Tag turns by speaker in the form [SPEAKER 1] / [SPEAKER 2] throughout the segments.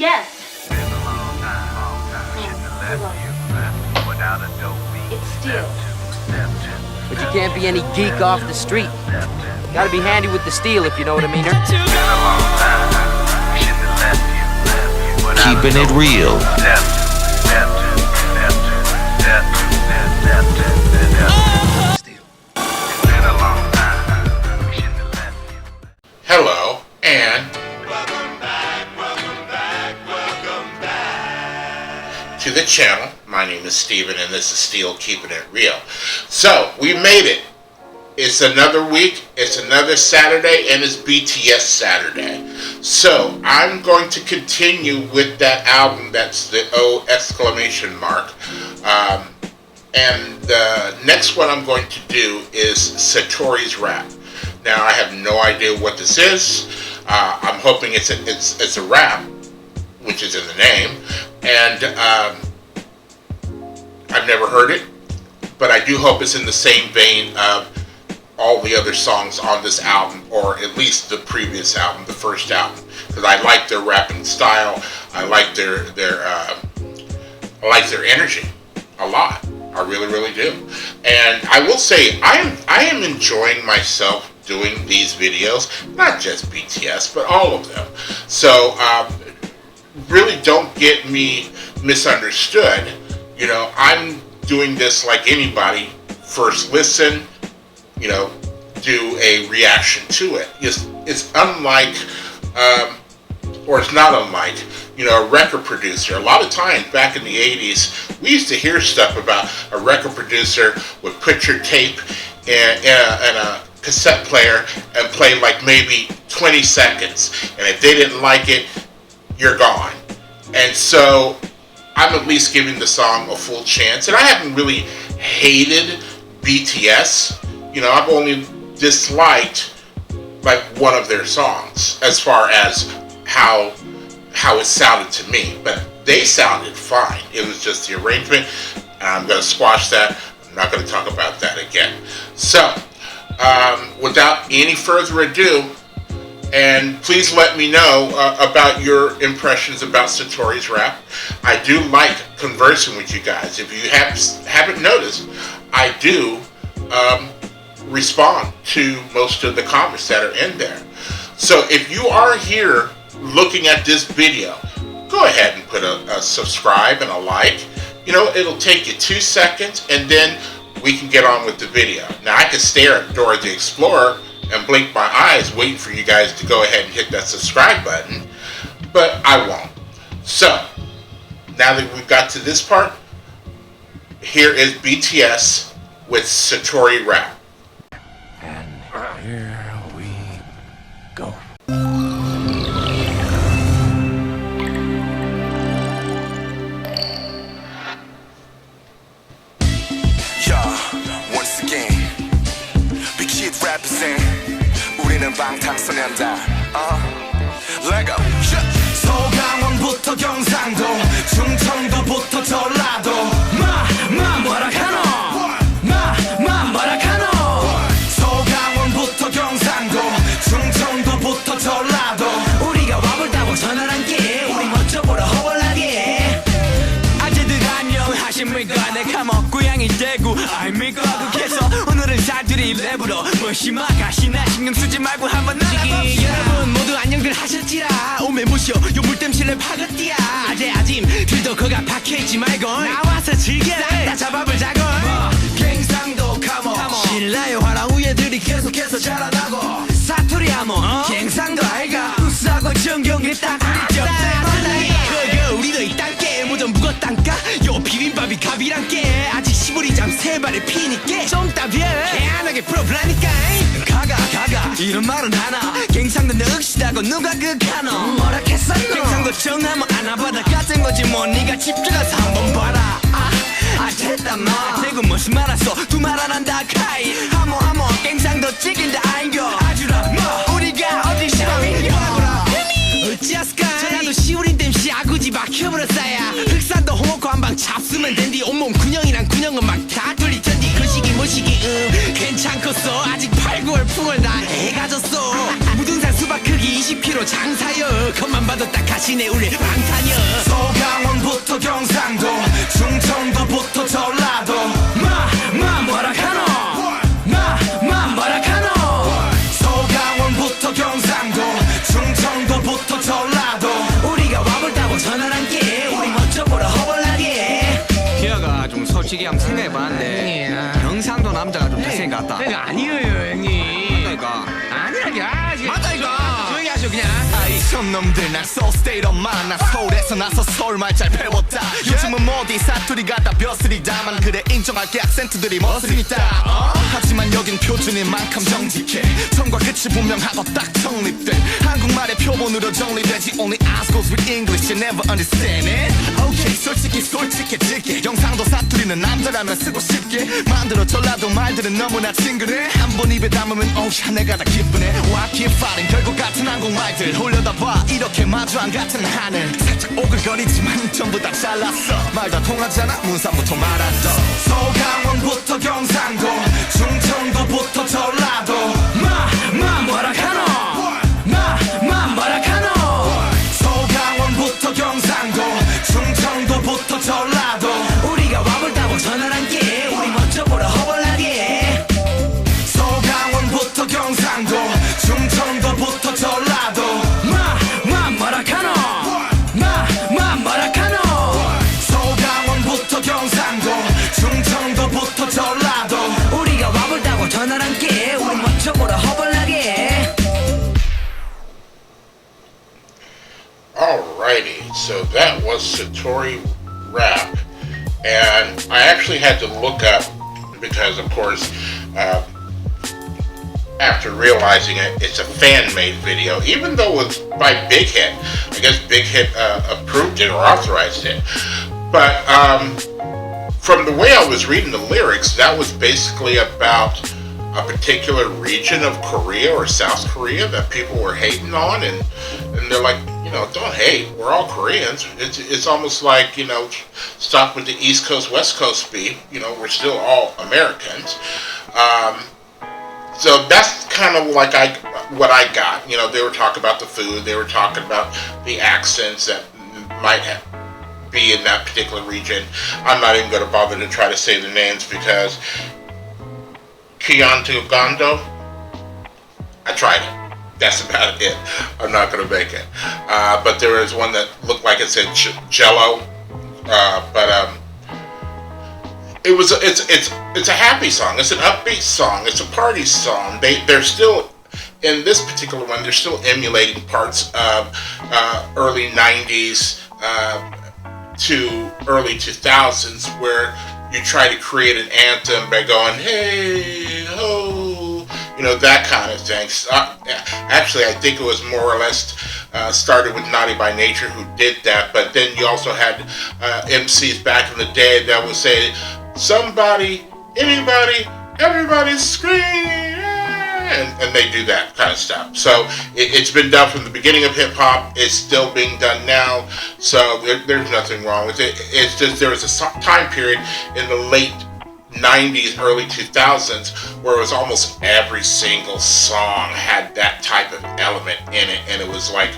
[SPEAKER 1] Yes. It's steel.
[SPEAKER 2] But you can't be any geek off the street. Gotta be handy with the steel, if you know what I mean.
[SPEAKER 3] Keeping it real.
[SPEAKER 4] Hello, and welcome back to the channel. My name is Steven, and this is Steel Keeping It Real. So, we made it. It's another week, it's another Saturday, and it's BTS Saturday. So, I'm going to continue with that album that's the O exclamation mark. And the next one I'm going to do is Satori's rap. Now, I have no idea what this is. I'm hoping it's a rap, which is in the name, and I've never heard it, but I do hope it's in the same vein of all the other songs on this album, or at least the previous album, the first album, because I like their rapping style. I like their energy a lot. I really, really do. And I will say, I am enjoying myself doing these videos, not just BTS, but all of them. So, really don't get me misunderstood. You know, I'm doing this like anybody. First listen, you know, do a reaction to it. It's unlike, or it's not unlike, you know, a record producer. A lot of times back in the 80s, we used to hear stuff about a record producer would put your tape in a cassette player and play like maybe 20 seconds. And if they didn't like it, you're gone. And so I'm at least giving the song a full chance. And I haven't really hated BTS. You know, I've only disliked like one of their songs as far as how it sounded to me. But they sounded fine. It was just the arrangement. And I'm going to squash that. I'm not going to talk about that again. So, without any further ado, and please let me know about your impressions about Satori's rap. I do like conversing with you guys. If you haven't noticed, I do respond to most of the comments that are in there. So if you are here looking at this video, go ahead and put a subscribe and a like. You know, it'll take you 2 seconds, and then we can get on with the video. Now, I could stare at Dora the Explorer and blink my eyes waiting for you guys to go ahead and hit that subscribe button, but I won't. So, now that we've got to this part, here is BTS with Satori rap.
[SPEAKER 3] And here we go.
[SPEAKER 5] Once again, bighit represent. 우리는 방탄소년단. Lego. 서강원부터 경상도, 충청도부터 전라도. 뭐라 카노? 뭐라 카노? 서강원부터 경상도, 충청도부터 전라도. 우리가 와볼다고 전화한게 우리 멋져 보러 허벌나게. 아재들 안녕하십니까? 내 감옥 고향이 대구 아닙니까? 국에서 오늘은 사투리 랩으로 무심하가시나 신경 쓰지 말고 한번 나가봅시다. 여러분 모두 안녕들 하셨지라. 오메 무쇼 요 물땜실 랩 하겠디야. 아재 아짐 들도 거가 박혀있지 말고 나와서 즐겨라. 다 잡아보자고. 갱상도 카모 신라의 화랑 우예들이 계속해서 자라나고. 사투리 하모 갱상도 아이가 우수하고 정경에 딱 우리죠. 그거 우리도 이딴게 뭐 좀 묵었단까. 요 비빔밥이 갑이란게 아직 시부리잠 세 발에 피니께 좀 따벼 개안하게 풀어보라니까. 가가 이런 말은 하나. 갱상도 늑시다고 누가 그카노. 뭐라 했었노. 갱상도 정하면 안아받아 같은 거지 뭐. 니가 집중해서 한번 봐라. 됐다 마. 대구 무슨 말 왔어 두 말 안 한다 카이. 하모 갱상도 찍인다 아인겨. 아주라 뭐 우리가 어디 시험인겨. 어찌하스까 전라도 시우린 땜시 아구지 막혀버렸어야. 흑산도 홍어코 한방 잡수면 된디. 온몸 군형이랑 군형은 막 다 돌리던디. 그 시기 뭐 시기 괜찮겠어. 아직 8, 9월 풍월 다 해가졌어. 무등산 수박 크기 20kg
[SPEAKER 1] 바로 장사여 겉만 봐도 딱 가시네 우리 방탄여
[SPEAKER 5] 서강원부터 경상도 충청도부터 전라도 뭐라카노 뭐라카노 서강원부터 경상도 충청도부터 전라도
[SPEAKER 1] 우리가 와볼다고 전화를 한게 우리 멋져 보러 허벌나게
[SPEAKER 6] 기아가 좀 솔직히 한번 생각해봤는데 경상도 남자가 좀 잘생긴 것 같다.
[SPEAKER 1] 그러니까 아니에요 형님
[SPEAKER 6] 그러니까
[SPEAKER 1] 아니라게
[SPEAKER 6] 맞다 이거.
[SPEAKER 1] 조용히 하셔 그냥
[SPEAKER 5] 아이 손놈들 난 soul state of mind 난 서울에서 나서 서울말 잘 배웠다 요즘은 뭐디 사투리 같다 벼슬이다만 그래 인정할게 악센트들이 멋있다 하지만 여긴 표준인 만큼 정직해 처음과 끝이 분명하고 딱 정립된 한국말의 표본으로 정리되지 Only eyes goes with English you never understand it Okay 솔직해질게 경상도 사투리는 남자라면 쓰고 싶게 만들어 전라도 말들은 너무나 친근해 한 번 입에 담으면 오야 내가 다 기쁘네 Why keep fighting 결국 같은 한국말들 올려다 봐 이렇게 마주한 같은 하늘 살짝 오글거리지만 전부 다 잘났어 말 다 통하잖아 문산부터 말았어 서강원부터 경상도 충청도부터 전라도 뭐라카노 뭐라카노 서강원부터 경상도 충청도부터 전라도
[SPEAKER 1] 우리가 와볼다고 전화를 한게 우리 멋져 보러 허벌나게
[SPEAKER 5] 서강원부터 경상도 충청도부터 전라도
[SPEAKER 1] 뭐라카노 뭐라카노
[SPEAKER 5] 서강원부터 경상도 충청도부터 전라도
[SPEAKER 1] 우리가 와볼다고 전화를 한게 우리 멋져 보러 허벌나게
[SPEAKER 4] Alrighty, so that was Satori rap, and I actually had to look up because, of course, after realizing it's a fan-made video, even though it's by Big Hit. I guess Big Hit approved it or authorized it, but from the way I was reading the lyrics, that was basically about a particular region of Korea or South Korea that people were hating on, and they're like, don't hate, we're all Koreans. It's almost like, stop with the East Coast, West Coast beef, we're still all Americans. So that's kind of like what I got. They were talking about the food, they were talking about the accents that might be in that particular region. I'm not even going to bother to try to say the names because Chianti Gando, I tried it. That's about it. I'm not going to make it. But there was one that looked like it said Jello. But it's a happy song. It's an upbeat song. It's a party song. They're still, in this particular one, they're still emulating parts of early 90s to early 2000s where you try to create an anthem by going, hey, ho, that kind of thing. Actually, I think it was more or less started with Naughty by Nature who did that, but then you also had MCs back in the day that would say, somebody, anybody, everybody scream, and they do that kind of stuff. So it's been done from the beginning of hip-hop. It's still being done now, so there's nothing wrong with it. It's just there was a time period in the late 90s, early 2000s, where it was almost every single song had that type of element in it, and it was like,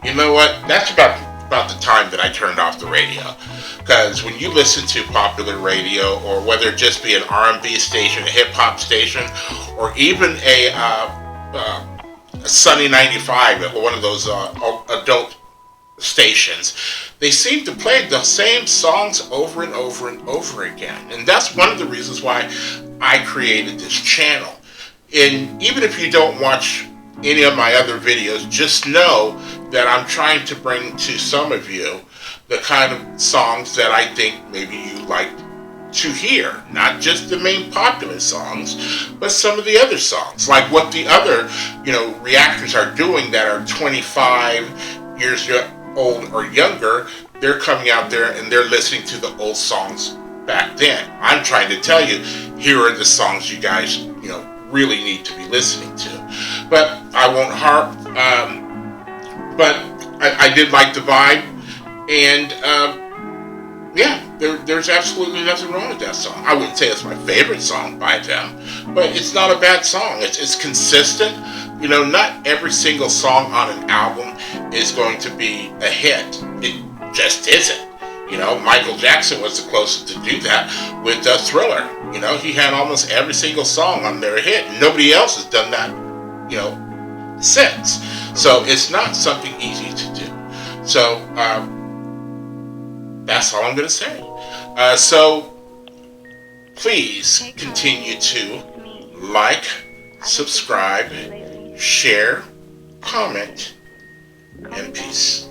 [SPEAKER 4] you know what, that's about the time that I turned off the radio. Because when you listen to popular radio, or whether it just be an R&B station, a hip-hop station, or even a Sunny 95, one of those adult stations, they seem to play the same songs over and over and over again. And that's one of the reasons why I created this channel. And even if you don't watch any of my other videos, just know that I'm trying to bring to some of you the kind of songs that I think maybe you like to hear. Not just the main popular songs, but some of the other songs. Like what the other, reactors are doing that are 25 years old or younger. They're coming out there and they're listening to the old songs back then. I'm trying to tell you, here are the songs you guys, really need to be listening to. But I won't harp. But I did like the vibe, and there's absolutely nothing wrong with that song. I wouldn't say it's my favorite song by them, but it's not a bad song. It's consistent. You know, not every single song on an album is going to be a hit. It just isn't. You know, Michael Jackson was the closest to do that with Thriller. You know, he had almost every single song on there a hit. Nobody else has done that, you know, since. So it's not something easy to do. So that's all I'm going to say. So please continue to like, subscribe, share, comment, and peace.